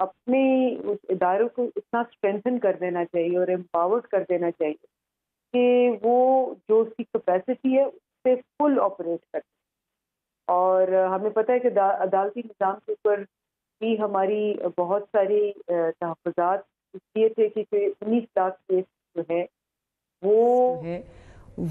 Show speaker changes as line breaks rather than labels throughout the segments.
اپنے اس اداروں کو اتنا اسٹرینتھن کر دینا چاہیے اور امپاورڈ کر دینا چاہیے کہ وہ جو اس کی کیپیسٹی ہے اس سے فل آپریٹ کرے. اور ہمیں پتہ ہے کہ عدالتی نظام کے اوپر بھی ہماری بہت ساری تحفظات اس لیے تھے کہ 19 لاکھ کیس جو ہے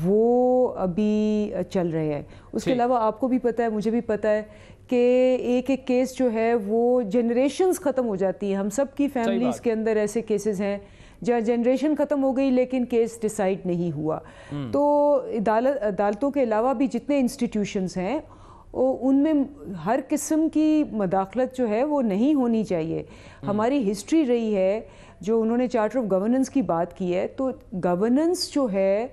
وہ ابھی چل رہے ہیں. اس کے علاوہ آپ کو بھی پتہ ہے، مجھے بھی پتہ ہے کہ ایک ایک کیس جو ہے وہ جنریشنز ختم ہو جاتی ہیں. ہم سب کی فیملیز کے اندر ایسے کیسز ہیں جہاں جنریشن ختم ہو گئی لیکن کیس ڈیسائیڈ نہیں ہوا. تو عدالتوں کے علاوہ بھی جتنے انسٹیٹیوشنز ہیں ان میں ہر قسم کی مداخلت جو ہے وہ نہیں ہونی چاہیے. ہماری ہسٹری رہی ہے، جو انہوں نے چارٹر آف گورننس کی بات کی ہے، تو گورننس جو ہے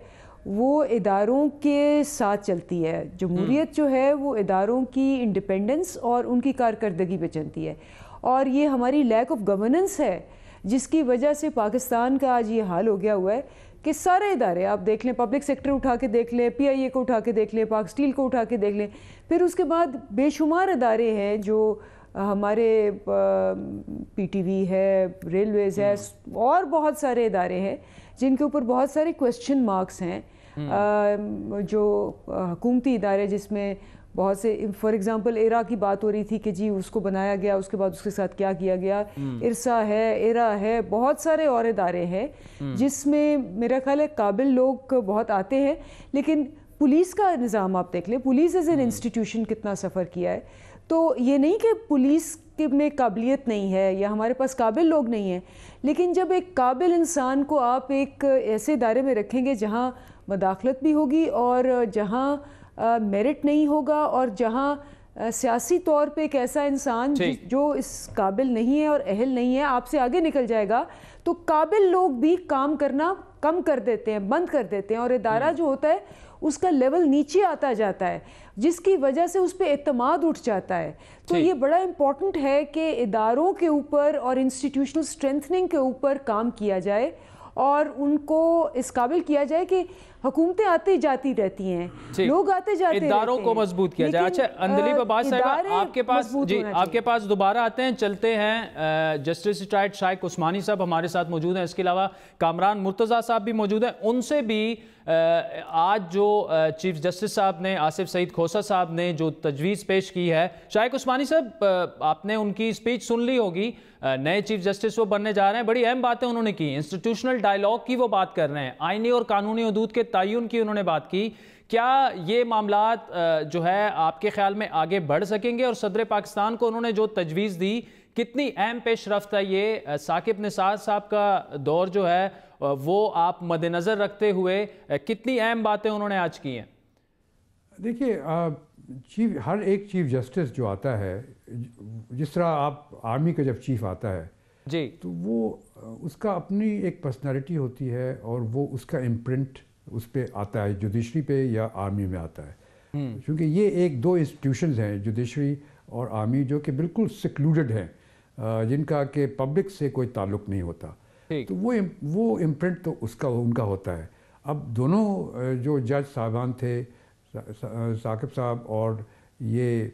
وہ اداروں کے ساتھ چلتی ہے. جمہوریت جو ہے وہ اداروں کی انڈیپینڈنس اور ان کی کارکردگی پہ چلتی ہے. اور یہ ہماری لیک آف گورننس ہے جس کی وجہ سے پاکستان کا آج یہ حال ہو گیا ہوا ہے کہ سارے ادارے آپ دیکھ لیں، پبلک سیکٹر اٹھا کے دیکھ لیں، پی آئی اے کو اٹھا کے دیکھ لیں، پاک اسٹیل کو اٹھا کے دیکھ لیں، پھر اس کے بعد بے شمار ادارے ہیں جو ہمارے پی ٹی وی ہے، ریلویز ہے، اور بہت سارے ادارے ہیں جن کے اوپر بہت سارے کویسچن مارکس ہیں. جو حکومتی ادارے جس میں بہت سے، فار ایگزامپل ایرا کی بات ہو رہی تھی کہ جی اس کو بنایا گیا، اس کے بعد اس کے ساتھ کیا کیا گیا. ارسا ہے، ایرا ہے، بہت سارے اور ادارے ہیں جس میں میرا خیال ہے قابل لوگ بہت آتے ہیں. لیکن پولیس کا نظام آپ دیکھ لیں، پولیس ایز این انسٹیٹیوشن کتنا سفر کیا ہے. تو یہ نہیں کہ پولیس میں قابلیت نہیں ہے یا ہمارے پاس قابل لوگ نہیں ہیں، لیکن جب ایک قابل انسان کو آپ ایک ایسے ادارے میں رکھیں گے جہاں مداخلت بھی ہوگی اور جہاں میرٹ نہیں ہوگا اور جہاں سیاسی طور پہ ایک ایسا انسان جو اس قابل نہیں ہے اور اہل نہیں ہے آپ سے آگے نکل جائے گا، تو قابل لوگ بھی کام کرنا کم کر دیتے ہیں، بند کر دیتے ہیں، اور ادارہ جو ہوتا ہے اس کا لیول نیچے آتا جاتا ہے، جس کی وجہ سے اس پہ اعتماد اٹھ جاتا ہے. تو یہ بڑا امپورٹنٹ ہے کہ اداروں کے اوپر اور انسٹیٹیوشنل اسٹرینتھننگ کے اوپر کام کیا جائے اور ان کو اس قابل کیا جائے کہ حکومتیں آتی جاتی رہتی ہیں، لوگ آتے جاتے رہتے ہیں،
اداروں کو مضبوط کیا جائے. اچھا اندلیب عباس صاحبہ، آپ کے پاس دوبارہ آتے ہیں، چلتے ہیں. جسٹس ریٹائرڈ شائق عثمانی صاحب ہمارے ساتھ موجود ہیں، اس کے علاوہ کامران مرتضیٰ صاحب بھی موجود ہیں. ان سے بھی آج جو چیف جسٹس صاحب نے، آصف سعید کھوسہ صاحب نے جو تجویز پیش کی ہے، شائق عثمانی صاحب آپ نے ان کی اسپیچ سن لی ہوگی. نئے چیف جسٹس وہ بننے جا رہے ہیں، بڑی اہم باتیں انہوں نے کی، انسٹیٹیوشنل ڈائیلاگ کی وہ بات کر رہے ہیں، آئینی اور قانونی حدود کے تعین کی انہوں نے بات کی. کیا یہ معاملات جو ہے آپ کے خیال میں آگے بڑھ سکیں گے؟ اور صدر پاکستان کو انہوں نے جو تجویز دی، کتنی اہم پیش رفت ہے یہ؟ ثاقب نثار صاحب کا دور جو ہے وہ آپ مد نظر رکھتے ہوئے کتنی اہم باتیں انہوں نے آج کی ہیں؟
دیکھیے، ہر ایک چیف جسٹس جو آتا ہے، جس طرح آپ آرمی کا جب چیف آتا ہے
جی،
تو وہ اس کا اپنی ایک پرسنالٹی ہوتی ہے اور وہ اس کا امپرنٹ اس پہ آتا ہے، جوڈیشری پہ یا آرمی میں آتا ہے. کیونکہ یہ ایک دو انسٹیٹیوشنز ہیں، جوڈیشری اور آرمی، جو کہ بالکل سیکلوڈڈ ہیں، جن کا کہ پبلک سے کوئی تعلق نہیں ہوتا. تو وہ امپرنٹ تو ان کا ہوتا ہے. اب دونوں جو جج صاحبان تھے، ثاقب صاحب اور یہ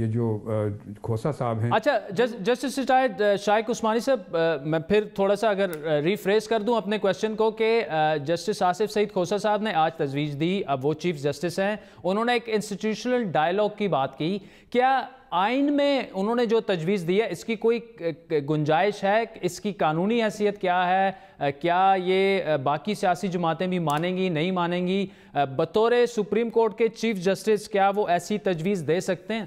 جو کھوسہ صاحب ہیں.
اچھا جسٹس ریٹائرڈ شائق عثمانی صاحب، میں پھر تھوڑا سا اگر ریفریز کر دوں اپنے کویسچن کو کہ جسٹس آصف سعید کھوسہ صاحب نے آج تجویز دی، اب وہ چیف جسٹس ہیں، انہوں نے ایک انسٹیٹیوشنل ڈائیلاگ کی بات کی. کیا آئین میں انہوں نے جو تجویز دی ہے اس کی کوئی گنجائش ہے؟ اس کی قانونی حیثیت کیا ہے؟ کیا یہ باقی سیاسی جماعتیں بھی مانیں گی، نہیں مانیں گی؟ بطور سپریم کورٹ کے چیف جسٹس کیا وہ ایسی تجویز دے سکتے ہیں؟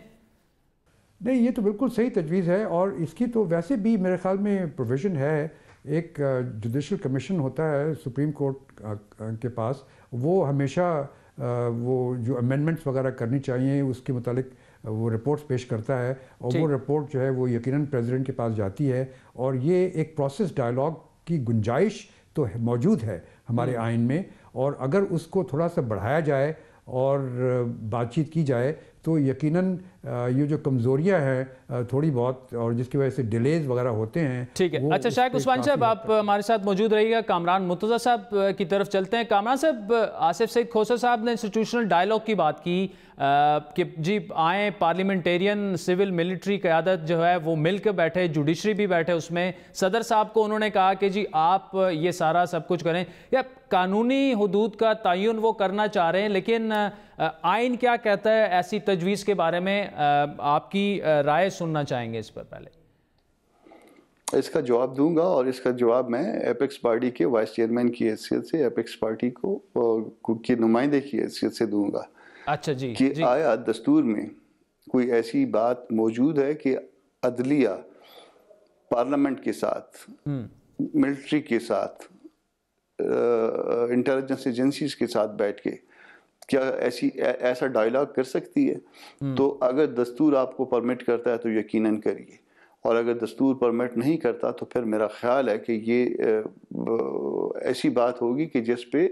نہیں، یہ تو بالکل صحیح تجویز ہے، اور اس کی تو ویسے بھی میرے خیال میں پروویژن ہے. ایک جوڈیشل کمیشن ہوتا ہے سپریم کورٹ کے پاس، وہ ہمیشہ وہ جو امینڈمنٹس وغیرہ کرنی چاہیے اس کے متعلق وہ رپورٹس پیش کرتا ہے، اور وہ رپورٹ جو ہے وہ یقیناً پریزیڈنٹ کے پاس جاتی ہے. اور یہ ایک پروسیس ڈائیلاگ کی گنجائش تو موجود ہے ہمارے آئین میں، اور اگر اس کو تھوڑا سا بڑھایا جائے اور بات چیت کی جائے تو یقیناً یہ جو کمزوریاں ہیں تھوڑی بہت اور جس کی وجہ سے ڈیلیز وغیرہ ہوتے ہیں.
ٹھیک ہے. اچھا شائق عثمانی صاحب آپ ہمارے ساتھ موجود رہیے گا. کامران مرتضیٰ صاحب کی طرف چلتے ہیں. کامران صاحب, آصف سعید کھوسا صاحب نے انسٹیٹیوشنل ڈائلاگ کی بات کی کہ جی آئیں پارلیمنٹیرین سول ملٹری قیادت جو ہے وہ مل کے بیٹھے, جوڈیشری بھی بیٹھے اس میں. صدر صاحب کو انہوں نے کہا کہ جی آپ یہ سارا سب کچھ کریں, یا قانونی حدود کا تعین وہ کرنا چاہ رہے ہیں, لیکن آئین کیا کہتا ہے ایسی تجویز کے بارے میں؟ آپ کی رائے سننا چاہیں گے اس پر. پہلے
اس کا جواب دوں گا, اور اس کا جواب میں ایپیکس پارٹی کے وائس چیئرمین کی حیثیت سے, ایپیکس پارٹی کو کی نمائندے کی حیثیت سے دوں گا.
اچھا جی.
کہ آیا دستور میں کوئی ایسی بات موجود ہے کہ عدلیہ پارلیمنٹ کے ساتھ, ملٹری کے ساتھ, انٹیلیجنس ایجنسیز کے ساتھ بیٹھ کے کیا ایسا ڈائلاگ کر سکتی ہے؟ تو اگر دستور آپ کو پرمٹ کرتا ہے تو یقیناً کریے, اور اگر دستور پرمٹ نہیں کرتا تو پھر میرا خیال ہے کہ یہ ایسی بات ہوگی کہ جس پہ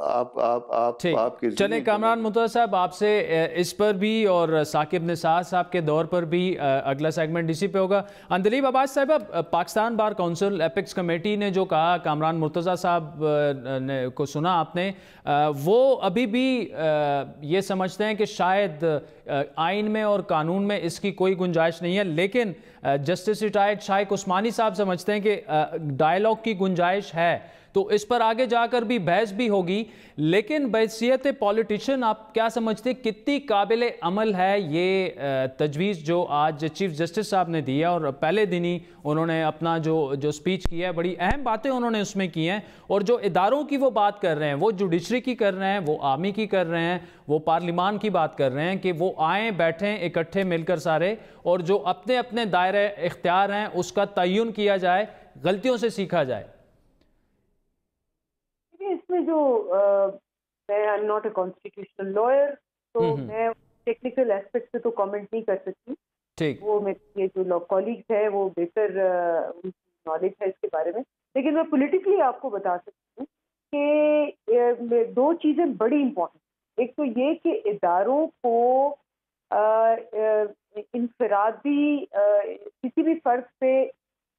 آپ کے
چلیں. کامران مرتضیٰ صاحب آپ سے اس پر بھی اور ثاقب نثار صاحب کے دور پر بھی اگلا سیگمنٹ اسی پہ ہوگا. اندلیب عباس صاحب, Pakistan bar council apex committee نے جو کہا, کامران مرتضیٰ صاحب کو سنا آپ نے, وہ ابھی بھی یہ سمجھتے ہیں کہ شاید آئین میں اور قانون میں اس کی کوئی گنجائش نہیں ہے, لیکن جسٹس ریٹائرڈ شائق عثمانی صاحب سمجھتے ہیں کہ ڈائلاگ کی گنجائش ہے. تو اس پر آگے جا کر بھی بحث بھی ہوگی, لیکن بحیثیت پولیٹیشن آپ کیا سمجھتے ہیں کتنی قابل عمل ہے یہ تجویز جو آج چیف جسٹس صاحب نے دی ہے؟ اور پہلے دن ہی انہوں نے اپنا جو سپیچ کی ہے, بڑی اہم باتیں انہوں نے اس میں کی ہیں, اور جو اداروں کی وہ بات کر رہے ہیں, وہ جوڈیشری کی کر رہے ہیں, وہ آرمی کی کر رہے ہیں, وہ پارلیمان کی بات کر رہے ہیں کہ وہ آئیں بیٹھیں اکٹھے مل کر سارے, اور جو اپنے اپنے دائرے اختیار ہیں اس کا تعین کیا جائے, غلطیوں سے سیکھا جائے.
اس میں جو میں I am not a constitutional lawyer, تو میں ٹیکنیکل ایسپیکٹ سے تو کامنٹ نہیں کر سکتی. ٹھیک, وہ میرے جو لا کالیگز ہیں وہ بہتر نالج ہے اس کے بارے میں, لیکن میں پولیٹیکلی آپ کو بتا سکتی ہوں کہ دو چیزیں بڑی امپورٹنٹ. ایک تو یہ کہ اداروں کو انفرادی کسی بھی فرد پہ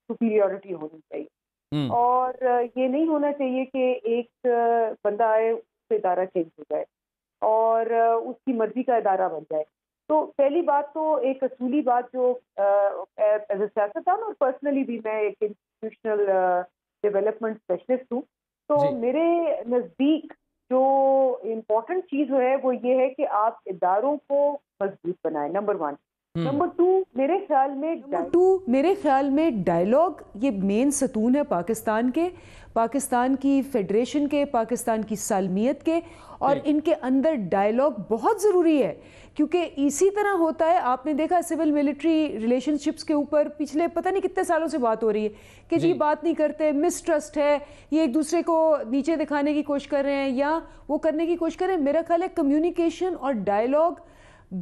سپیریورٹی ہونی چاہیے, اور یہ نہیں ہونا چاہیے کہ ایک بندہ آئے اس سے ادارہ چینج ہو جائے اور اس کی مرضی کا ادارہ بن جائے. تو پہلی بات تو ایک اصولی بات جو ایز اے سیاستدان اور پرسنلی بھی میں ایک انسٹیٹیوشنل ڈیولپمنٹ اسپیشلسٹ ہوں, تو میرے نزدیک جو امپورٹنٹ چیز ہے وہ یہ ہے کہ آپ اداروں کو مضبوط بنائیں, نمبر 1. نمبر 2
میرے خیال میں ڈائلاگ یہ مین ستون ہے پاکستان کی فیڈریشن کے, پاکستان کی سالمیت کے, اور ان کے اندر ڈائلاگ بہت ضروری ہے, کیونکہ اسی طرح ہوتا ہے. آپ نے دیکھا سول ملٹری ریلیشن شپس کے اوپر پچھلے پتہ نہیں کتنے سالوں سے بات ہو رہی ہے کہ جی بات نہیں کرتے, مسٹرسٹ ہے, یہ ایک دوسرے کو نیچے دکھانے کی کوشش کر رہے ہیں یا وہ کرنے کی کوشش کر رہے ہیں. میرا خیال ہے کمیونیکیشن اور ڈائلاگ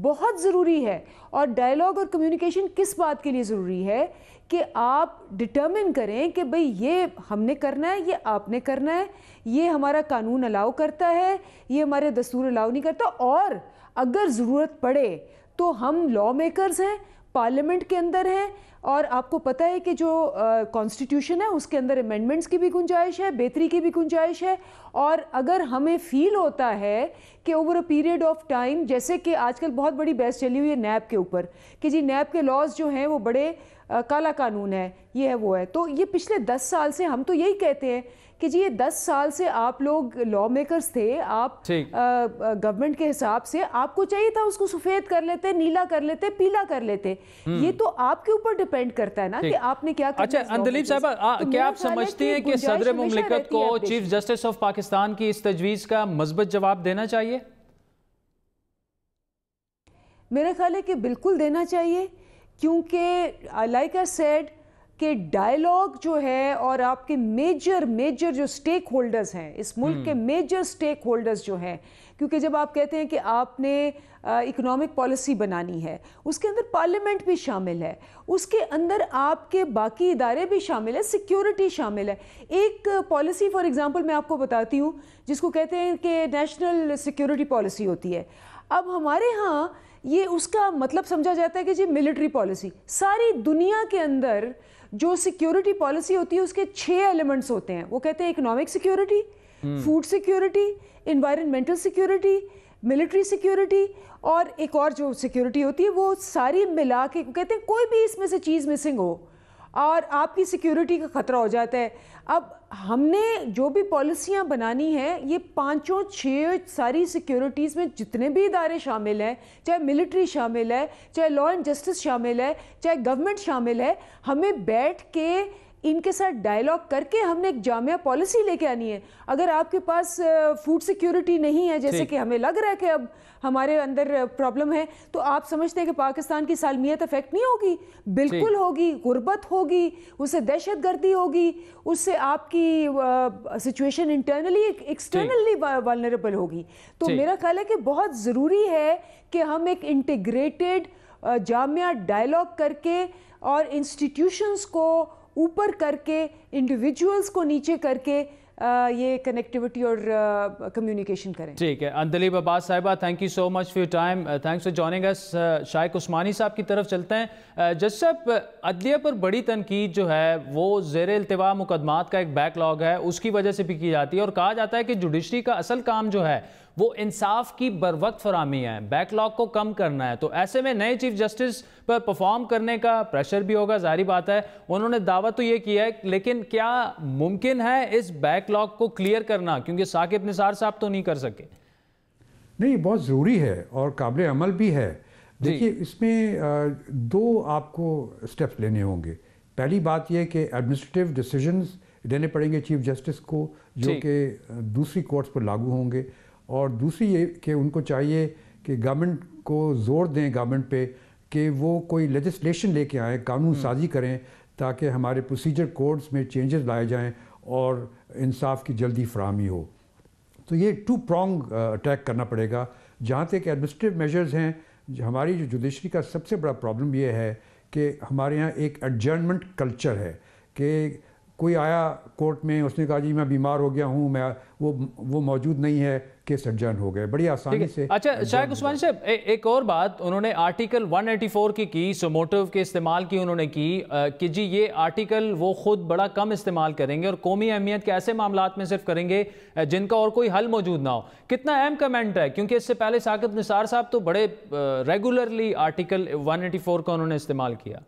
بہت ضروری ہے. اور ڈائلاگ اور کمیونیکیشن کس بات کے لیے ضروری ہے کہ آپ ڈٹرمن کریں کہ بھئی یہ ہم نے کرنا ہے, یہ آپ نے کرنا ہے, یہ ہمارا قانون الاؤ کرتا ہے, یہ ہمارے دستور الاؤ نہیں کرتا, اور اگر ضرورت پڑے تو ہم لا میکرز ہیں, پارلیمنٹ کے اندر ہیں, اور آپ کو پتہ ہے کہ جو کانسٹیٹیوشن ہے اس کے اندر امینڈمنٹس کی بھی گنجائش ہے, بہتری کی بھی گنجائش ہے. اور اگر ہمیں فیل ہوتا ہے کہ over a period of time, جیسے کہ آج کل بہت بڑی بحث چلی ہوئی ہے نیب کے اوپر کہ جی نیب کے لاز جو ہیں وہ بڑے کالا قانون ہے, یہ ہے وہ ہے, تو یہ پچھلے 10 سال سے ہم تو یہی کہتے ہیں کہ جی یہ 10 سال سے آپ لوگ لا میکرز تھے, آپ گورنمنٹ کے حساب سے آپ کو چاہیے تھا اس کو سفید کر لیتے, نیلا کر لیتے, پیلا کر لیتے. یہ تو آپ کے اوپر ڈیپینڈ کرتا ہے نا کہ آپ نے کیا کرنا.
اچھا اندلیب صاحبہ, کیا آپ سمجھتی ہیں کہ صدر مملکت کو چیف جسٹس آف پاکستان کی اس تجویز کا مثبت جواب دینا چاہیے؟
میرا خیال ہے کہ بالکل دینا چاہیے, کیونکہ لائک آئی سیڈ کہ ڈائلاگ جو ہے اور آپ کے میجر جو سٹیک ہولڈرز ہیں اس ملک کے, میجر سٹیک ہولڈرز جو ہیں, کیونکہ جب آپ کہتے ہیں کہ آپ نے اکنامک پالیسی بنانی ہے, اس کے اندر پارلیمنٹ بھی شامل ہے, اس کے اندر آپ کے باقی ادارے بھی شامل ہیں, سیکیورٹی شامل ہے. ایک پالیسی فار ایگزامپل میں آپ کو بتاتی ہوں جس کو کہتے ہیں کہ نیشنل سیکیورٹی پالیسی ہوتی ہے. اب ہمارے ہاں یہ اس کا مطلب سمجھا جاتا ہے کہ جی ملٹری پالیسی. ساری دنیا کے اندر جو سیکیورٹی پالیسی ہوتی ہے اس کے 6 ایلیمنٹس ہوتے ہیں. وہ کہتے ہیں economic security, food security, environmental security, military security, اور ایک اور جو سیکیورٹی ہوتی ہے وہ ساری ملا کے کہتے ہیں کوئی بھی اس میں سے چیز مسنگ ہو اور آپ کی سیکیورٹی کا خطرہ ہو جاتا ہے. اب ہم نے جو بھی پالیسیاں بنانی ہیں یہ 5-6 ساری سیکیورٹیز میں جتنے بھی ادارے شامل ہیں, چاہے ملٹری شامل ہے, چاہے لا اینڈ جسٹس شامل ہے, چاہے گورنمنٹ شامل ہے, ہمیں بیٹھ کے ان کے ساتھ ڈائلاگ کر کے ہم نے ایک جامعہ پالیسی لے کے آنی ہے. اگر آپ کے پاس فوڈ سیکیورٹی نہیں ہے, جیسے کہ ہمیں لگ رہا ہے کہ اب ہمارے اندر پرابلم ہے, تو آپ سمجھتے ہیں کہ پاکستان کی سالمیت افیکٹ نہیں ہوگی؟ بالکل ہوگی. غربت ہوگی, اس سے دہشت گردی ہوگی, اس سے آپ کی سچویشن انٹرنلی ایکسٹرنلی والنریبل ہوگی. تو میرا خیال ہے کہ بہت ضروری ہے کہ ہم ایک انٹیگریٹڈ جامعہ ڈائلاگ کر کے اور انسٹیٹیوشنز کو اوپر کر کے, انڈیویجولز کو نیچے کر کے یہ کنیکٹیوٹی اور کمیونیکیشن کریں.
ٹھیک ہے. اندلیب عباس صاحبہ, thank you so much for your time, thanks for joining us. Shaiq Usmani صاحب کی طرف چلتے ہیں. جج صاحب, عدلیہ پر بڑی تنقید جو ہے وہ زیر التوا مقدمات کا ایک بیک لاگ ہے, اس کی وجہ سے بھی کی جاتی ہے, اور کہا جاتا ہے کہ جوڈیشری کا اصل کام جو ہے وہ انصاف کی بروقت فراہمی ہے, بیک لاگ کو کم کرنا ہے. تو ایسے میں نئے چیف جسٹس پر پرفارم کرنے کا پریشر بھی ہوگا, ظاہری بات ہے. انہوں نے دعویٰ تو یہ کیا ہے, لیکن کیا ممکن ہے اس بیک لاگ کو کلیئر کرنا, کیونکہ ثاقب نثار صاحب تو نہیں کر سکے؟
نہیں, بہت ضروری ہے اور قابل عمل بھی ہے. دیکھیے, اس میں 2 آپ کو سٹیپس لینے ہوں گے. پہلی بات یہ کہ ایڈمنسٹریٹو ڈیسیجنز لینے پڑیں گے چیف جسٹس کو, جو کہ دوسری کورٹس پر لاگو ہوں گے. اور دوسری یہ کہ ان کو چاہیے کہ گورنمنٹ کو زور دیں, گورنمنٹ پہ, کہ وہ کوئی لیجسلیشن لے کے آئیں, قانون سازی کریں, تاکہ ہمارے پروسیجر کوڈز میں چینجز لائے جائیں اور انصاف کی جلدی فراہمی ہو. تو یہ 2 پرونگ اٹیک کرنا پڑے گا. جہاں تک ایڈمنسٹریٹو میجرز ہیں, ہماری جو جوڈیشری کا سب سے بڑا پرابلم یہ ہے کہ ہمارے یہاں ایک ایڈجرنمنٹ کلچر ہے کہ کوئی آیا کورٹ میں, اس نے کہا جی میں بیمار ہو گیا ہوں, وہ موجود نہیں ہے, کیس ایڈجرن ہو گئے بڑی آسانی سے.
اچھا شائق عثمانی صاحب, ایک اور بات انہوں نے آرٹیکل 184 کی سموٹو کے استعمال کی انہوں نے کی کہ جی یہ آرٹیکل وہ خود بڑا کم استعمال کریں گے اور قومی اہمیت کے ایسے معاملات میں صرف کریں گے جن کا اور کوئی حل موجود نہ ہو. کتنا اہم کمنٹ ہے, کیونکہ اس سے پہلے ثاقب نثار صاحب تو بڑے ریگولرلی آرٹیکل 184 کا انہوں نے استعمال کیا.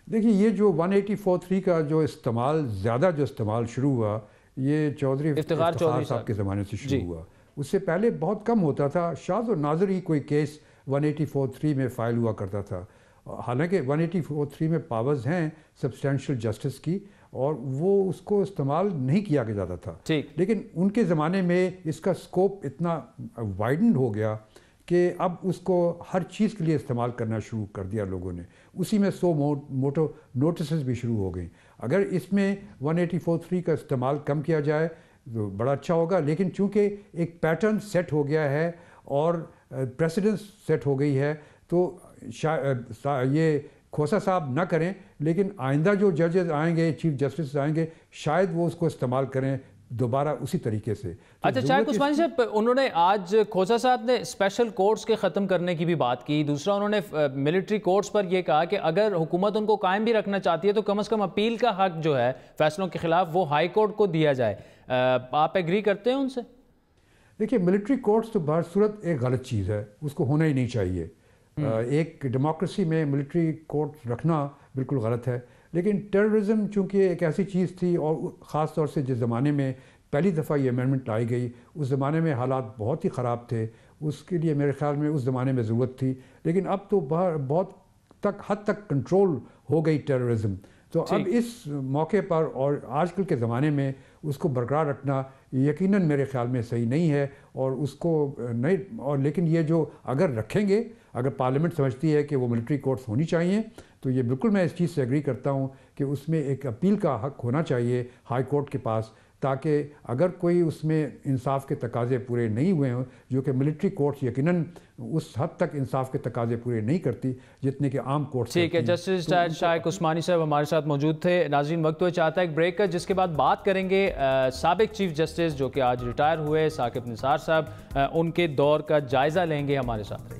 دیکھیے, یہ جو 184(3) کا جو استعمال زیادہ شروع ہوا, یہ چودھری افتخار صاحب کے زمانے سے شروع ہوا. اس سے پہلے بہت کم ہوتا تھا. شاذ و نادر ہی کوئی کیس 184(3) میں فائل ہوا کرتا تھا. حالانکہ 184(3) میں پاورز ہیں سبسٹینشیل جسٹس کی, اور وہ اس کو استعمال نہیں کیا جاتا تھا. لیکن ان کے زمانے میں اس کا سکوپ اتنا وائڈنڈ ہو گیا کہ اب اس کو ہر چیز کے لیے استعمال کرنا شروع کر دیا لوگوں نے. اسی میں 100 موٹو نوٹسز بھی شروع ہو گئیں. اگر اس میں 184(3) کا استعمال کم کیا جائے تو بڑا اچھا ہوگا. لیکن چونکہ ایک پیٹرن سیٹ ہو گیا ہے اور پریسیڈنس سیٹ ہو گئی ہے, تو یہ کھوسا صاحب نہ کریں, لیکن آئندہ جو ججز آئیں گے, چیف جسٹس آئیں گے, شاید وہ اس کو استعمال کریں دوبارہ اسی طریقے سے.
اچھا شائق عثمانی صاحب, انہوں نے آج کھوسا صاحب نے اسپیشل کورٹس کے ختم کرنے کی بھی بات کی. دوسرا انہوں نے ملٹری کورٹس پر یہ کہا کہ اگر حکومت ان کو قائم بھی رکھنا چاہتی ہے تو کم از کم اپیل کا حق جو ہے فیصلوں کے خلاف وہ ہائی کورٹ کو دیا جائے. آپ ایگری کرتے ہیں ان سے؟
دیکھیے, ملٹری کورٹس تو بہر صورت ایک غلط چیز ہے, اس کو ہونا ہی نہیں چاہیے. ایک ڈیموکریسی میں ملٹری کورٹس رکھنا بالکل غلط ہے. لیکن ٹیررزم چونکہ ایک ایسی چیز تھی, اور خاص طور سے جس زمانے میں پہلی دفعہ یہ امینڈمنٹ لائی گئی, اس زمانے میں حالات بہت ہی خراب تھے. اس کے لیے میرے خیال میں اس زمانے میں ضرورت تھی. لیکن اب تو بہت حد تک کنٹرول ہو گئی ٹیررزم. تو اب اس موقع پر اور آج کل کے زمانے میں اس کو برقرار رکھنا یقیناً میرے خیال میں صحیح نہیں ہے. اور اس کو نہیں, اور لیکن یہ جو اگر رکھیں گے, اگر پارلیمنٹ سمجھتی ہے کہ وہ ملٹری کورٹس ہونی چاہیے, تو یہ بالکل میں اس چیز سے ایگری کرتا ہوں کہ اس میں ایک اپیل کا حق ہونا چاہیے ہائی کورٹ کے پاس, تاکہ اگر کوئی اس میں انصاف کے تقاضے پورے نہیں ہوئے ہوں, جو کہ ملٹری کورٹس یقیناً اس حد تک انصاف کے تقاضے پورے نہیں کرتی جتنے کہ عام کورٹس.
ٹھیک ہے, جسٹس شائق عثمانی صاحب ہمارے ساتھ موجود تھے. ناظرین, وقت ہوئے چاہتا ہے ایک بریک کا, جس کے بعد بات کریں گے سابق چیف جسٹس جو کہ آج ریٹائر ہوئے ثاقب نثار صاحب, ان کے دور کا جائزہ لیں گے. ہمارے ساتھ رہیے.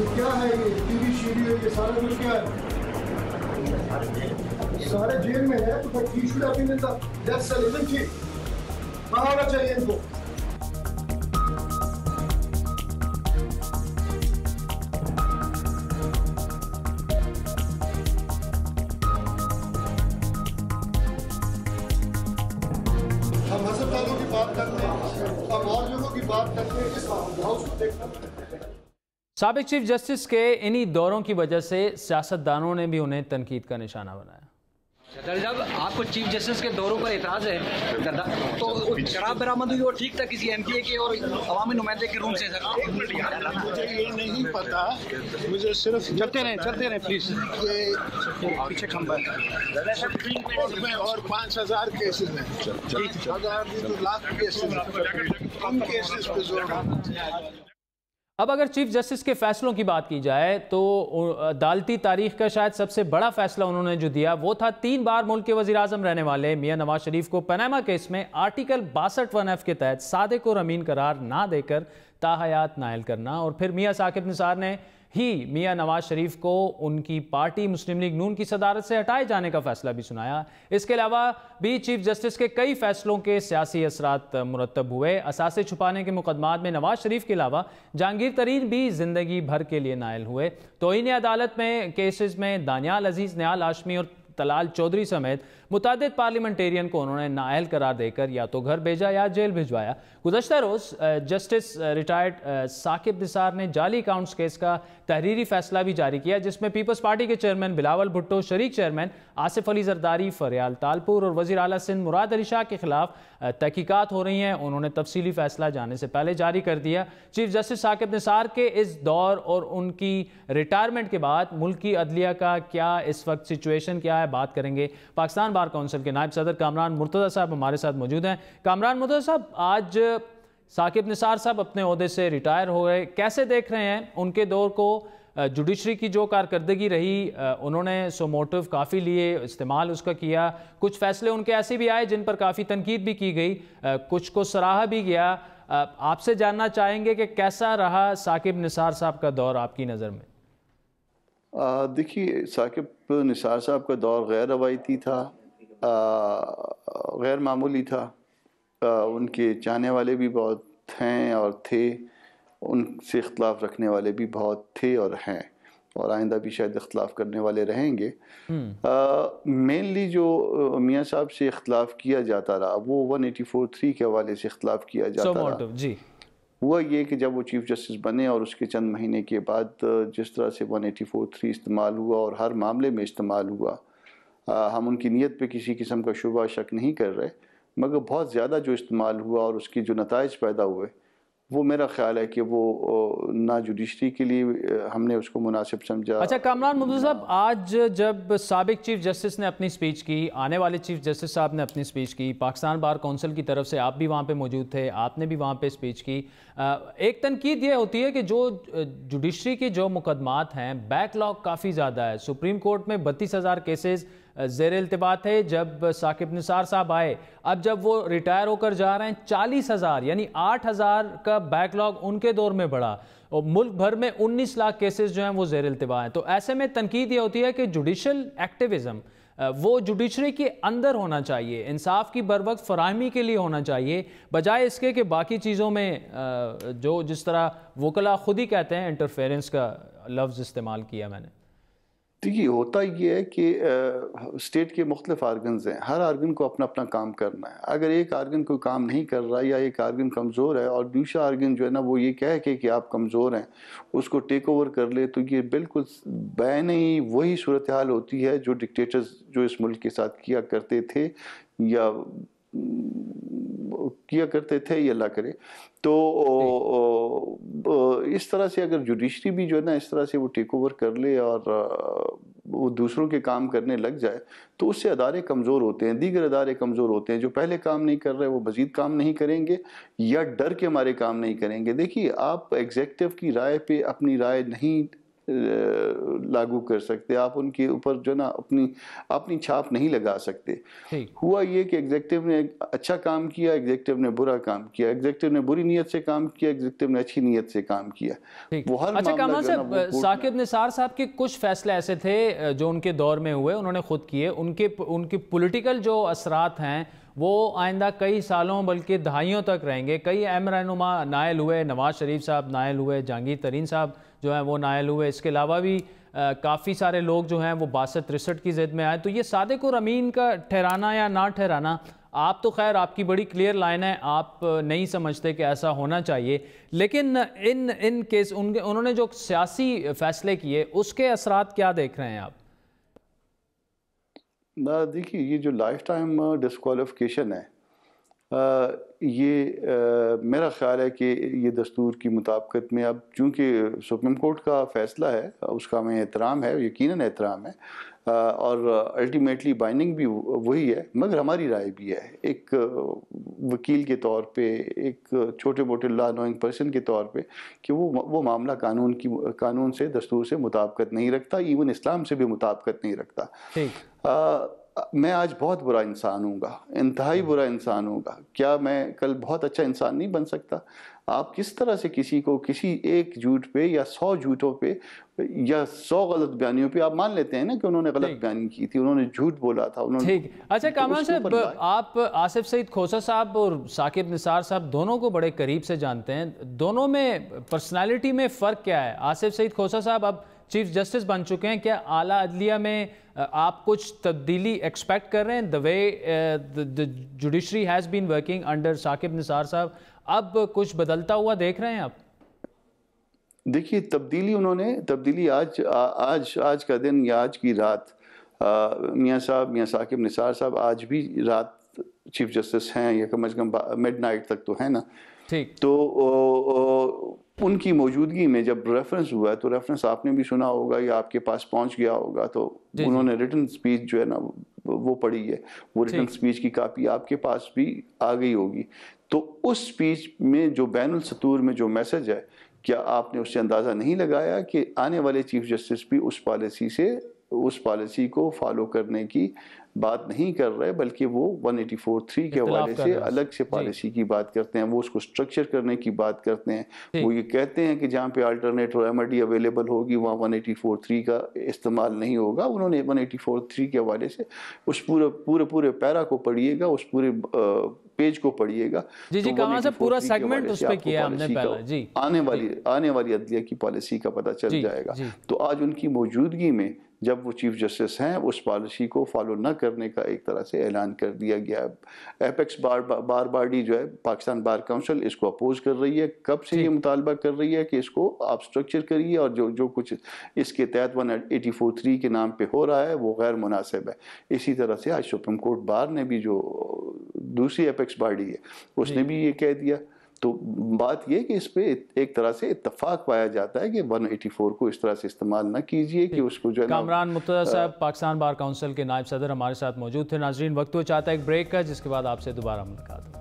یہ کیا ہے؟ یہ ٹی وی شیڈیو یہ سارا کچھ کیا ہے؟ سارے جیل میں ہے تو پھر he should have been in the death cell event ہی کہاں ہونا چاہیے ان کو؟ ہم ہسپتالوں کی بات کرتے ہیں، ہم اور جگہوں کی بات کرتے ہیں، اس ہاؤس کو دیکھنا۔
سابق چیف جسٹس کے انہی دوروں کی وجہ سے سیاستدانوں نے بھی انہیں تنقید کا نشانہ بنایا۔
جب آپ کو چیف جسٹس کے دوروں پر اعتراض ہے تو شراب برآمد ہوئی اور ٹھیک تھا کسی ایم پی اے کے اور عوامی نمائندے کے روم سے؟ سر
مجھے یہ نہیں پتا، مجھے صرف
چلتے رہیں پلیز، پیچھے کھمبا
میں اور 5000 کیسز ہیں، 1000 لاکھ کیسز ہیں، کم کیسز پہ زور۔
اب اگر چیف جسٹس کے فیصلوں کی بات کی جائے تو عدالتی تاریخ کا شاید سب سے بڑا فیصلہ انہوں نے جو دیا وہ تھا 3 بار ملک کے وزیر اعظم رہنے والے میاں نواز شریف کو پاناما کیس میں آرٹیکل 62(1)(f) کے تحت صادق اور امین قرار نہ دے کر تاحیات نائل کرنا، اور پھر میاں ثاقب نثار نے ہی میاں نواز شریف کو ان کی پارٹی مسلم لیگ نون کی صدارت سے ہٹائے جانے کا فیصلہ بھی سنایا۔ اس کے علاوہ بھی چیف جسٹس کے کئی فیصلوں کے سیاسی اثرات مرتب ہوئے۔ اثاثے چھپانے کے مقدمات میں نواز شریف کے علاوہ جہانگیر ترین بھی زندگی بھر کے لیے نائل ہوئے۔ توہین عدالت میں کیسز میں دانیال عزیز، نیال ہاشمی اور طلال چودھری سمیت متعدد پارلیمنٹیرین کو انہوں نے نااہل قرار دے کر یا تو گھر بھیجا یا جیل بھجوایا۔ گزشتہ روز جسٹس ریٹائرڈ ثاقب نثار نے جعلی اکاؤنٹس کیس کا تحریری فیصلہ بھی جاری کیا، جس میں پیپلز پارٹی کے چیئرمین بلاول بھٹو، شریک چیئرمین آصف علی زرداری، فریال تالپور اور وزیر اعلیٰ سندھ مراد علی شاہ کے خلاف تحقیقات ہو رہی ہیں۔ انہوں نے تفصیلی فیصلہ جانے سے پہلے جاری کر دیا۔ چیف جسٹس ثاقب نثار کے اس دور اور ان کی ریٹائرمنٹ کے بعد ملک کی عدلیہ کا کیا اس وقت سچویشن کیا ہے، بات کریں گے۔ پاکستان بار کونسل کے نائب صدر کامران مرتضیٰ صاحب ہمارے ساتھ موجود ہیں۔ کامران مرتضیٰ صاحب، آج ثاقب نثار صاحب اپنے عہدے سے ریٹائر ہو گئے، کیسے دیکھ رہے ہیں ان کے دور کو؟ جوڈیشری کی جو کارکردگی رہی، انہوں نے سو موٹو کافی لیے، استعمال اس کا کیا، کچھ فیصلے ان کے ایسے بھی آئے جن پر کافی تنقید بھی کی گئی، کچھ کو سراہا بھی گیا۔ آپ سے جاننا چاہیں گے کہ کیسا رہا ثاقب نثار صاحب کا دور آپ کی نظر میں؟
دیکھیے، ثاقب نثار صاحب کا دور غیر روایتی تھا، غیر معمولی تھا۔ ان کے چاہنے والے بھی بہت ہیں اور تھے، ان سے اختلاف رکھنے والے بھی بہت تھے اور ہیں، اور آئندہ بھی شاید اختلاف کرنے والے رہیں گے۔ مینلی جو میاں صاحب سے اختلاف کیا جاتا رہا وہ 184(3) کے حوالے سے اختلاف کیا جاتا رہا۔
جی،
ہوا یہ کہ جب وہ چیف جسٹس بنے اور اس کے چند مہینے کے بعد جس طرح سے 184(3) استعمال ہوا اور ہر معاملے میں استعمال ہوا، ہم ان کی نیت پہ کسی قسم کا شبہ شک نہیں کر رہے، مگر بہت زیادہ جو استعمال ہوا اور اس کی جو نتائج پیدا ہوئے، وہ میرا خیال ہے کہ وہ نہ جوڈیشری کے لیے ہم نے اس کو مناسب سمجھا۔
اچھا کامران مرتضیٰ صاحب، آج جب سابق چیف جسٹس نے اپنی سپیچ کی، آنے والے چیف جسٹس صاحب نے اپنی سپیچ کی، پاکستان بار کونسل کی طرف سے آپ بھی وہاں پہ موجود تھے، آپ نے بھی وہاں پہ سپیچ کی، ایک تنقید یہ ہوتی ہے کہ جو جوڈیشری کے جو مقدمات ہیں بیک لاگ کافی زیادہ ہے۔ سپریم کورٹ میں 32,000 کیسز زیر التوا تھے جب ثاقب نثار صاحب آئے، اب جب وہ ریٹائر ہو کر جا رہے ہیں 40,000 یعنی 8,000 کا بیک لاگ ان کے دور میں بڑھا، اور ملک بھر میں 19 لاکھ کیسز جو ہیں وہ زیر التوا ہیں۔ تو ایسے میں تنقید یہ ہوتی ہے کہ جوڈیشل ایکٹیویزم وہ جوڈیشری کے اندر ہونا چاہیے، انصاف کی بر وقت فراہمی کے لیے ہونا چاہیے، بجائے اس کے کہ باقی چیزوں میں جو جس طرح وکلاء خود ہی کہتے ہیں انٹرفیرنس کا لفظ استعمال کیا میں نے۔
دیکھیے، ہوتا یہ ہے کہ اسٹیٹ کے مختلف آرگنز ہیں، ہر آرگن کو اپنا اپنا کام کرنا ہے۔ اگر ایک آرگن کوئی کام نہیں کر رہا یا ایک آرگن کمزور ہے اور دوسرا آرگن جو ہے نا وہ یہ کہہ کے کہ آپ کمزور ہیں اس کو ٹیک اوور کر لے، تو یہ بالکل بین ہی وہی صورتحال ہوتی ہے جو ڈکٹیٹرز جو اس ملک کے ساتھ کیا کرتے تھے یا یہ اللہ کرے۔ تو اس طرح سے اگر جوڈیشری بھی جو ہے نا اس طرح سے وہ ٹیک اوور کر لے اور وہ دوسروں کے کام کرنے لگ جائے تو اس سے ادارے کمزور ہوتے ہیں، دیگر ادارے کمزور ہوتے ہیں۔ جو پہلے کام نہیں کر رہے وہ مزید کام نہیں کریں گے یا ڈر کے مارے کام نہیں کریں گے۔ دیکھیے، آپ ایگزیکٹو کی رائے پہ اپنی رائے نہیں لاگو کر سکتے, آپ ان کے اوپر جو نا اپنی چھاپ نہیں لگا سکتے. ہوا یہ کہ ایگزیکٹو نے اچھا کام کیا, ایگزیکٹو نے برا کام کیا, ایگزیکٹو نے بری نیت سے کام کیا, ایگزیکٹو نے اچھی نیت سے کام کیا.
وہ ہر اچھا کامران صاحب, ثاقب نثار صاحب کے کچھ فیصلے ایسے تھے جو ان کے دور میں ہوئے, انہوں نے خود کیے, ان کے پولیٹیکل جو اثرات ہیں وہ آئندہ کئی سالوں بلکہ دہائیوں تک رہیں گے. کئی اہم رہنما نائل ہوئے, نواز شریف صاحب نائل ہوئے, جہانگیر ترین صاحب جو ہیں وہ نائل ہوئے, اس کے علاوہ بھی کافی سارے لوگ جو ہیں وہ 62-63 کی ضد میں آئے. تو یہ صادق اور امین کا ٹھہرانا یا نہ ٹھہرانا, آپ تو خیر آپ کی بڑی کلیئر لائن ہے, آپ نہیں سمجھتے کہ ایسا ہونا چاہیے, لیکن ان کیس انہوں نے جو سیاسی فیصلے کیے اس کے اثرات کیا دیکھ رہے ہیں آپ؟
دیکھیے یہ جو لائف ٹائم ڈسکوالیفیکیشن ہے, یہ میرا خیال ہے کہ یہ دستور کی مطابقت میں, اب چونکہ سپریم کورٹ کا فیصلہ ہے اس کا ہمیں احترام ہے, یقیناً احترام ہے, اور الٹیمیٹلی بائنڈنگ بھی وہی ہے, مگر ہماری رائے بھی ہے ایک وکیل کے طور پہ, ایک چھوٹے موٹے لا نوئنگ پرسن کے طور پہ, کہ وہ معاملہ قانون سے دستور سے مطابقت نہیں رکھتا, ایون اسلام سے بھی مطابقت نہیں رکھتا. میں آج بہت برا انسان ہوں گا, انتہائی برا انسان ہوں گا, کیا میں کل بہت اچھا انسان نہیں بن سکتا؟ آپ کس طرح سے کسی کو کسی ایک جھوٹ پہ یا 100 جھوٹوں پہ یا 100 غلط بیانیوں پہ آپ مان لیتے ہیں نا کہ انہوں نے غلط بیانی کی تھی, انہوں نے جھوٹ بولا تھا, انہوں نے.
ٹھیک. اچھا کامران صاحب, آپ آصف سعید کھوسہ صاحب اور ثاقب نثار صاحب دونوں کو بڑے قریب سے جانتے ہیں, دونوں میں پرسنالٹی میں فرق کیا ہے؟ آصف سعید کھوسہ صاحب اب چیف جسٹس بن چکے ہیں, کیا اعلیٰ عدلیہ میں آپ کچھ تبدیلی ایکسپیکٹ کر رہے ہیں؟ the way the judiciary has been working under Saqib Nisar صاحب, اب کچھ بدلتا ہوا دیکھ رہے ہیں آپ؟
دیکھیے تبدیلی آج کا دن یا آج کی رات, میاں ثاقب نثار صاحب آج بھی رات چیف جسٹس ہیں, یا کم از کم مڈ نائٹ تک تو ہے نا.
ٹھیک.
تو ان کی موجودگی میں جب ریفرنس ہوا ہے, تو ریفرنس آپ نے بھی سنا ہوگا یا آپ کے پاس پہنچ گیا ہوگا, تو انہوں نے ریٹن سپیچ جو ہے نا وہ پڑھی ہے, وہ ریٹن سپیچ کی کاپی آپ کے پاس بھی آ گئی ہوگی. تو اس سپیچ میں جو بین السطور میں جو میسج ہے, کیا آپ نے اس سے اندازہ نہیں لگایا کہ آنے والے چیف جسٹس بھی اس پالیسی کو فالو کرنے کی بات نہیں کر رہے, بلکہ وہ 184(3) کے حوالے سے الگ سے پالیسی کی بات کرتے ہیں, وہ اس کو سٹرکچر کرنے کی بات کرتے ہیں. وہ یہ کہتے ہیں کہ جہاں پہ آلٹرنیٹ ریمیڈی اویلیبل ہوگی وہاں 184(3) کا استعمال نہیں ہوگا. انہوں نے 184(3) کے حوالے سے اس پورے پیرا کو پڑھیے گا, اس پورے پیج کو پڑھیے گا.
جی کہاں سے پورا سیگمنٹ اس پہ کیا ہم نے پہلا. جی,
آنے والی عدلیہ کی پالیسی کا پتہ چل جائے گا. تو آج ان کی موجودگی میں جب وہ چیف جسٹس ہیں, اس پالیسی کو فالو نہ کرنے کا ایک طرح سے اعلان کر دیا گیا. ایپیکس بار باڈی جو ہے پاکستان بار کونسل اس کو اپوز کر رہی ہے. کب سے یہ مطالبہ کر رہی ہے کہ اس کو آپ سٹرکچر کریے, اور جو کچھ اس کے تحت 184(3) کے نام پہ ہو رہا ہے وہ غیر مناسب ہے. اسی طرح سے آج سپریم کورٹ بار نے بھی, جو دوسری ایپیکس باڈی ہے, اس نے بھی یہ کہہ دیا. تو بات یہ کہ اس پہ ایک طرح سے اتفاق پایا جاتا ہے کہ 184 کو اس طرح سے استعمال نہ کیجئے کہ اس کو جو ہے.
کامران مرتضی صاحب پاکستان بار کونسل کے نائب صدر ہمارے ساتھ موجود تھے. ناظرین وقت ہو چاہتا ہے ایک بریک کا, جس کے بعد آپ سے دوبارہ ملاقات ہو.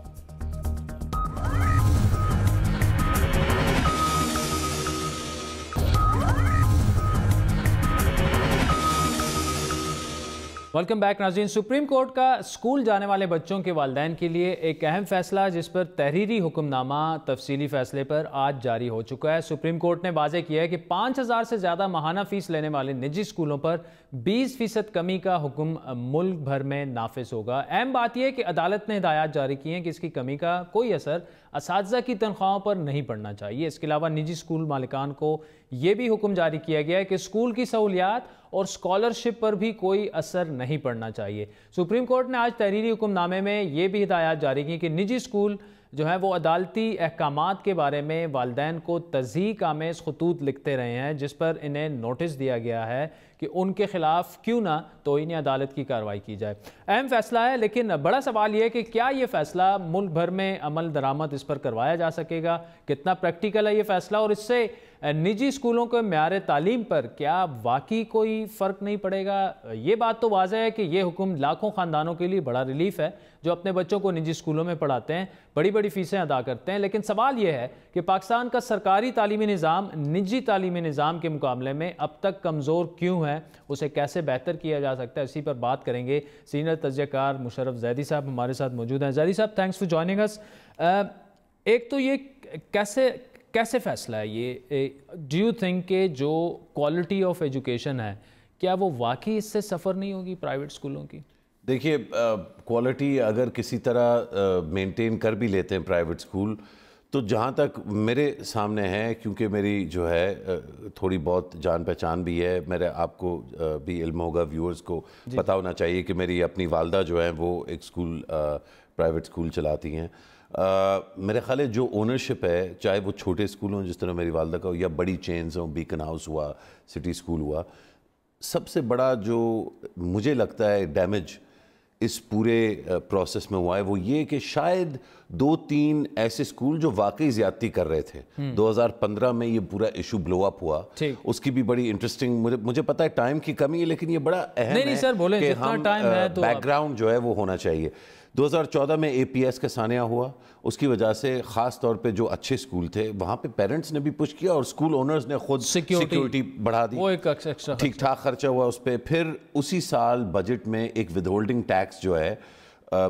ویلکم بیک ناظرین. سپریم کورٹ کا اسکول جانے والے بچوں کے والدین کے لیے ایک اہم فیصلہ, جس پر تحریری حکم نامہ تفصیلی فیصلے پر آج جاری ہو چکا ہے. سپریم کورٹ نے واضح کیا ہے کہ 5,000 سے زیادہ ماہانہ فیس لینے والے نجی اسکولوں پر 20% کمی کا حکم ملک بھر میں نافذ ہوگا. اہم بات یہ ہے کہ عدالت نے ہدایات جاری کی ہیں کہ اس کی کمی کا کوئی اثر اساتذہ کی تنخواہوں پر نہیں پڑنا چاہیے. اس کے علاوہ نجی اسکول مالکان کو یہ بھی حکم جاری کیا گیا ہے کہ اسکول کی سہولیات اور اسکالرشپ پر بھی کوئی اثر نہیں پڑنا چاہیے. سپریم کورٹ نے آج تحریری حکم نامے میں یہ بھی ہدایات جاری کی کہ نجی اسکول جو ہیں وہ عدالتی احکامات کے بارے میں والدین کو تضحیک آمیز خطوط لکھتے رہے ہیں, جس پر انہیں نوٹس دیا گیا ہے کہ ان کے خلاف کیوں نہ توہین عدالت کی کارروائی کی جائے. اہم فیصلہ ہے, لیکن بڑا سوال یہ ہے کہ کیا یہ فیصلہ ملک بھر میں عمل درآمد اس پر کروایا جا سکے گا, کتنا پریکٹیکل ہے یہ فیصلہ, اور اس سے نجی اسکولوں کے معیار تعلیم پر کیا واقعی کوئی فرق نہیں پڑے گا؟ یہ بات تو واضح ہے کہ یہ حکم لاکھوں خاندانوں کے لیے بڑا ریلیف ہے جو اپنے بچوں کو نجی اسکولوں میں پڑھاتے ہیں، بڑی بڑی فیسیں ادا کرتے ہیں، لیکن سوال یہ ہے کہ پاکستان کا سرکاری تعلیمی نظام نجی تعلیمی نظام کے مقابلے میں اب تک کمزور کیوں ہے، اسے کیسے بہتر کیا جا سکتا ہے؟ اسی پر بات کریں گے۔ سینئر تجزیہ کار مشرف زیدی صاحب ہمارے ساتھ موجود ہیں۔ زیدی صاحب، تھینکس فار جوائننگ اس۔ ایک تو یہ کیسے فیصلہ ہے یہ، ڈو یو تھنک کہ جو کوالٹی آف ایجوکیشن ہے کیا وہ واقعی اس سے سفر نہیں ہوگی پرائیویٹ اسکولوں کی؟
دیکھیے، کوالٹی اگر کسی طرح مینٹین کر بھی لیتے ہیں پرائیویٹ اسکول، تو جہاں تک میرے سامنے ہے، کیونکہ میری جو ہے تھوڑی بہت جان پہچان بھی ہے، میرے آپ کو بھی علم ہوگا، ویورز کو پتہ ہونا چاہیے کہ میری اپنی والدہ جو ہیں وہ ایک اسکول پرائیویٹ اسکول چلاتی ہیں۔ میرے خیال ہے جو اونرشپ ہے، چاہے وہ چھوٹے اسکول ہوں جس طرح میری والدہ کا ہو، یا بڑی چینز ہوں، بیکن ہاؤس ہوا، سٹی اسکول ہوا، سب سے بڑا جو مجھے لگتا ہے ڈیمیج اس پورے پروسیس میں ہوا ہے وہ یہ کہ شاید 2-3 ایسے اسکول جو واقعی زیادتی کر رہے تھے۔ 2015 میں یہ پورا ایشو بلو اپ ہوا، اس کی بھی بڑی انٹرسٹنگ، مجھے پتا ہے ٹائم کی کمی ہے لیکن یہ بڑا اہم ہے کہ ہم بیک گراؤنڈ جو ہے وہ ہونا چاہیے۔ 2014 میں اے پی ایس کا سانحہ ہوا، اس کی وجہ سے خاص طور پہ جو اچھے اسکول تھے وہاں پہ پیرنٹس نے بھی پش کیا اور اسکول اونرز نے خود سیکیورٹی بڑھا دی، ٹھیک ٹھاک خرچہ ہوا اس پہ۔ پھر اسی سال بجٹ میں ایک ود ہولڈنگ ٹیکس جو ہے،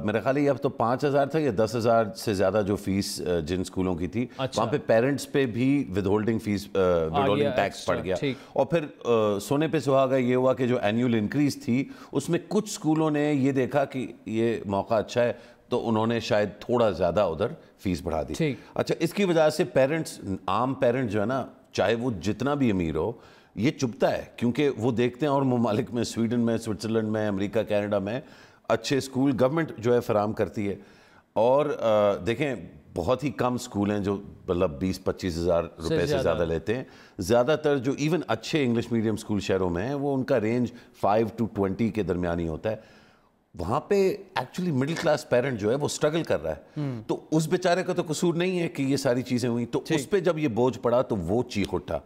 میرا خیال ہے اب تو 5,000 تھا یا 10,000 سے زیادہ جو فیس جن اسکولوں کی تھی، وہاں پہ پیرنٹس پہ بھی withholding fees withholding tax پڑ گیا۔ اور پھر سونے پہ سہاگا یہ ہوا کہ جو اینیول انکریز تھی اس میں کچھ اسکولوں نے یہ دیکھا کہ یہ موقع اچھا ہے تو انہوں نے شاید تھوڑا زیادہ ادھر فیس بڑھا دی۔ اچھا، اس کی وجہ سے پیرنٹس، عام پیرنٹ جو ہے نا، چاہے وہ جتنا بھی امیر ہو، یہ چبھتا ہے کیونکہ وہ دیکھتے ہیں اور ممالک میں، سویڈن میں، سوئٹزرلینڈ میں، امریکہ، کینیڈا میں اچھے اسکول گورنمنٹ جو ہے فراہم کرتی ہے، اور دیکھیں بہت ہی کم اسکول ہیں جو مطلب 20-25 ہزار روپے سے زیادہ لیتے ہیں۔ زیادہ تر جو ایون اچھے انگلش میڈیم اسکول شہروں میں ہیں وہ ان کا رینج 5 to 20 کے درمیان ہی ہوتا ہے۔ وہاں پہ ایکچولی مڈل کلاس پیرنٹ جو ہے وہ سٹرگل کر رہا ہے، تو اس بیچارے کا تو قصور نہیں ہے کہ یہ ساری چیزیں ہوئیں، تو اس پہ جب یہ بوجھ پڑا تو وہ چیخ اٹھا۔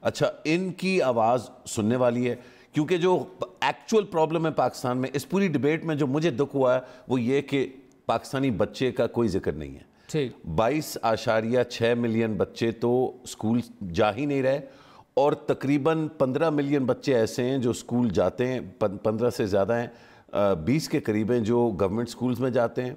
اچھا، ان کی آواز سننے والی ہے، کیونکہ جو ایکچول پرابلم ہے پاکستان میں، اس پوری ڈیبیٹ میں جو مجھے دکھ ہوا ہے وہ یہ کہ پاکستانی بچے کا کوئی ذکر نہیں ہے۔ 22.6 ملین بچے تو اسکول جا ہی نہیں رہے، اور تقریباً 15 ملین بچے ایسے ہیں جو اسکول جاتے ہیں، 15 سے زیادہ ہیں، 20 کے قریب ہیں جو گورنمنٹ اسکولز میں جاتے ہیں،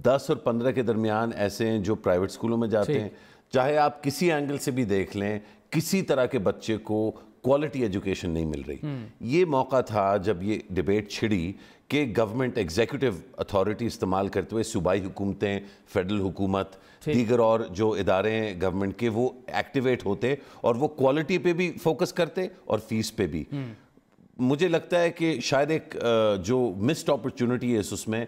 10 اور 15 کے درمیان ایسے ہیں جو پرائیویٹ اسکولوں میں جاتے ہیں۔ چاہے آپ کسی اینگل سے بھی دیکھ لیں، کسی طرح کے بچے کو کوالٹی ایجوکیشن نہیں مل رہی۔ یہ موقع تھا جب یہ ڈیبیٹ چھڑی کہ گورنمنٹ ایگزیکٹو اتھارٹی استعمال کرتے ہوئے صوبائی حکومتیں، فیڈرل حکومت، دیگر اور جو ادارے ہیں گورنمنٹ کے، وہ ایکٹیویٹ ہوتے اور وہ کوالٹی پہ بھی فوکس کرتے اور فیس پہ بھی۔ مجھے لگتا ہے کہ شاید ایک جو مسڈ اپرچونٹی ہے اس میں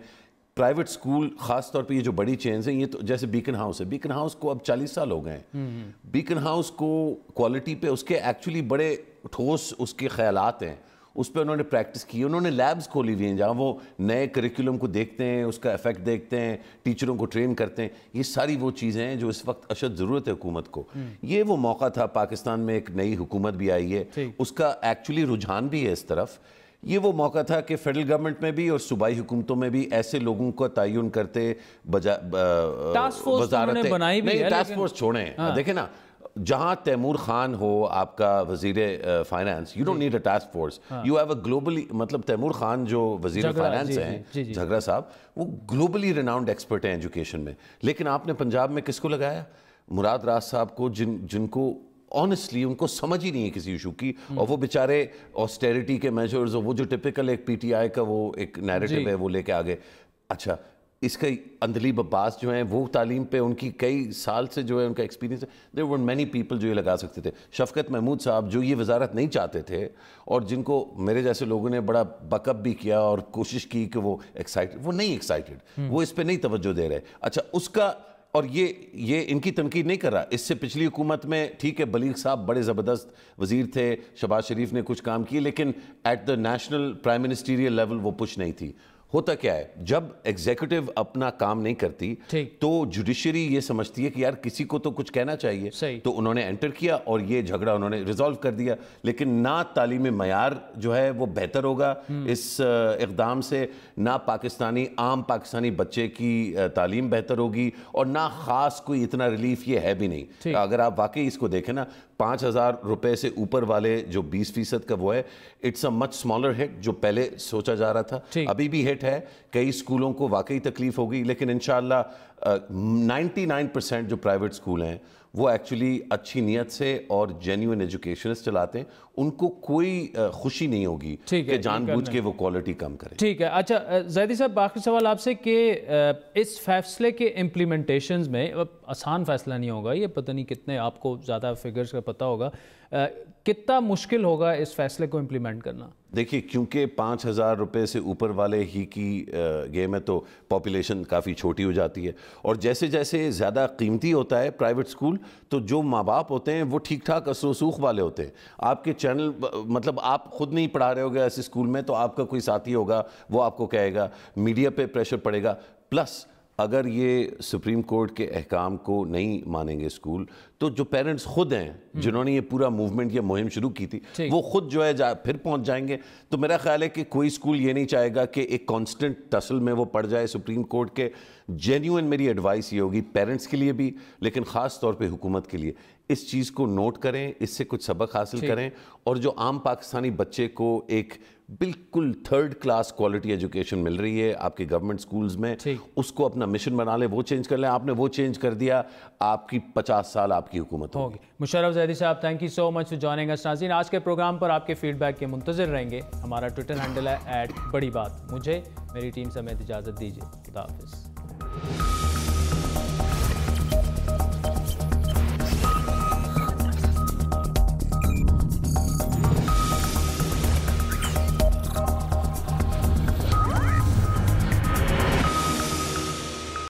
پرائیویٹ اسکول، خاص طور پہ یہ جو بڑی چینز ہیں، یہ تو جیسے بیکن ہاؤس ہے، بیکن ہاؤس کو اب 40 سال ہو گئے ہیں، بیکن ہاؤس کو کوالٹی پہ اس کے ایکچولی بڑے ٹھوس اس کے خیالات ہیں، اس پہ انہوں نے پریکٹس کی، انہوں نے لیبز کھولی ہوئی ہیں جہاں وہ نئے کریکولم کو دیکھتے ہیں، اس کا ایفیکٹ دیکھتے ہیں، ٹیچروں کو ٹرین کرتے ہیں۔ یہ ساری وہ چیزیں ہیں جو اس وقت اشد ضرورت ہے حکومت کو۔ یہ وہ موقع تھا، پاکستان میں ایک نئی حکومت بھی آئی ہے، اس کا ایکچولی رجحان بھی ہے اس طرف۔ یہ وہ موقع تھا کہ فیڈرل گورنمنٹ میں بھی اور صوبائی حکومتوں میں بھی ایسے لوگوں کا تعین کرتے، وزارتیں نہیں، ٹاسک فورس چھوڑیں، دیکھیں نا، جہاں تیمور خان ہو آپ کا وزیر finance, you don't need a task force, you have a globally, مطلب تیمور خان جو وزیر فائنانس ہیں، جھگڑا صاحب، وہ گلوبلی ریناؤنڈ ایکسپرٹ ہیں ایجوکیشن میں، لیکن آپ نے پنجاب میں کس کو لگایا؟ مراد راز صاحب کو، جن کو آنیسٹلی ان کو سمجھ ہی نہیں ہے کسی ایشو کی، اور وہ بیچارے آسٹیریٹی کے میجرز، وہ جو ٹپیکل ایک پی ٹی آئی کا وہ ایک نیریٹو ہے وہ لے کے آگے۔ اچھا، اس کا اندلیب عباس جو ہیں وہ تعلیم پہ ان کی کئی سال سے جو ہے ان کا ایکسپیرینس ہے، there were many people جو یہ لگا سکتے تھے۔ شفقت محمود صاحب جو یہ وزارت نہیں چاہتے تھے اور جن کو میرے جیسے لوگوں نے بڑا بیک اپ بھی کیا اور کوشش کی کہ وہ ایکسائٹڈ، وہ نہیں ایکسائٹڈ، وہ اس پہ نہیں توجہ دے رہے۔ اچھا، اس کا، اور یہ ان کی تنقید نہیں کر رہا، اس سے پچھلی حکومت میں ٹھیک ہے بلیغ صاحب بڑے زبردست وزیر تھے، شہباز شریف نے کچھ کام کیے، لیکن at the national prime ministerial level وہ پش نہیں تھی۔ ہوتا کیا ہے جب ایگزیکٹو اپنا کام نہیں کرتی تو جوڈیشری یہ سمجھتی ہے کہ یار کسی کو تو کچھ کہنا چاہیے, تو انہوں نے انٹر کیا اور یہ جھگڑا انہوں نے ریزالو کر دیا. لیکن نہ تعلیمی معیار جو ہے وہ بہتر ہوگا اس اقدام سے, نہ عام پاکستانی بچے کی تعلیم بہتر ہوگی, اور نہ خاص کوئی اتنا ریلیف یہ ہے بھی نہیں. اگر آپ واقعی اس کو دیکھیں نا, 5,000 روپے سے اوپر والے جو 20% کا وہ ہے, اٹس اے مچ اسمالر ہٹ جو پہلے سوچا جا رہا تھا. ابھی بھی ہٹ ہے, کئی اسکولوں کو واقعی تکلیف ہوگی, لیکن انشاءاللہ 99% جو پرائیویٹ اسکول ہیں وہ ایکچولی اچھی نیت سے اور جینیوئن ایجوکیشنس چلاتے ہیں, ان کو کوئی خوشی نہیں ہوگی کہ جان بوجھ کے وہ کوالٹی کم کریں.
ٹھیک ہے. اچھا زیدی صاحب, آخری سوال آپ سے کہ اس فیصلے کے امپلیمنٹیشنز میں, آسان فیصلہ نہیں ہوگا یہ, پتہ نہیں کتنے آپ کو زیادہ فگرز کا پتہ ہوگا, کتنا مشکل ہوگا اس فیصلے کو امپلیمنٹ کرنا؟
دیکھیے کیونکہ 5,000 روپے سے اوپر والے ہی کی گیم ہے تو پاپولیشن کافی چھوٹی ہو جاتی ہے, اور جیسے جیسے زیادہ قیمتی ہوتا ہے پرائیویٹ اسکول تو جو ماں باپ ہوتے ہیں وہ ٹھیک ٹھاک اثر و رسوخ والے ہوتے ہیں. آپ کے چینل مطلب آپ خود نہیں پڑھا رہے ہوگے ایسے اسکول میں تو آپ کا کوئی ساتھی ہوگا وہ آپ کو کہے گا, میڈیا پہ پریشر پڑے گا. پلس اگر یہ سپریم کورٹ کے احکام کو نہیں مانیں گے اسکول تو جو پیرنٹس خود ہیں جنہوں نے یہ پورا موومنٹ یا مہم شروع کی تھی وہ خود جو ہے پھر پہنچ جائیں گے. تو میرا خیال ہے کہ کوئی اسکول یہ نہیں چاہے گا کہ ایک کانسٹنٹ ٹسل میں وہ پڑ جائے سپریم کورٹ کے. جینیوئن میری ایڈوائس یہ ہوگی پیرنٹس کے لیے بھی, لیکن خاص طور پہ حکومت کے لیے, اس چیز کو نوٹ کریں, اس سے کچھ سبق حاصل کریں, اور جو عام پاکستانی بچے کو ایک بالکل 3rd کلاس کوالٹی ایجوکیشن مل رہی ہے آپ کے گورنمنٹ سکولز میں, اس کو اپنا مشن بنا لیں, وہ چینج کر لیں. آپ نے وہ چینج کر دیا, آپ کی 50 سال آپ کی حکومت ہوگی.
مشرف زیدی صاحب, thank you so much for joining us. ناظرین, آج کے پروگرام پر آپ کے فیڈ بیک کے منتظر رہیں گے. ہمارا ٹویٹر ہینڈل ہے @بڑی بات. مجھے میری ٹیم سمیت اجازت دیجیے. خدا حافظ.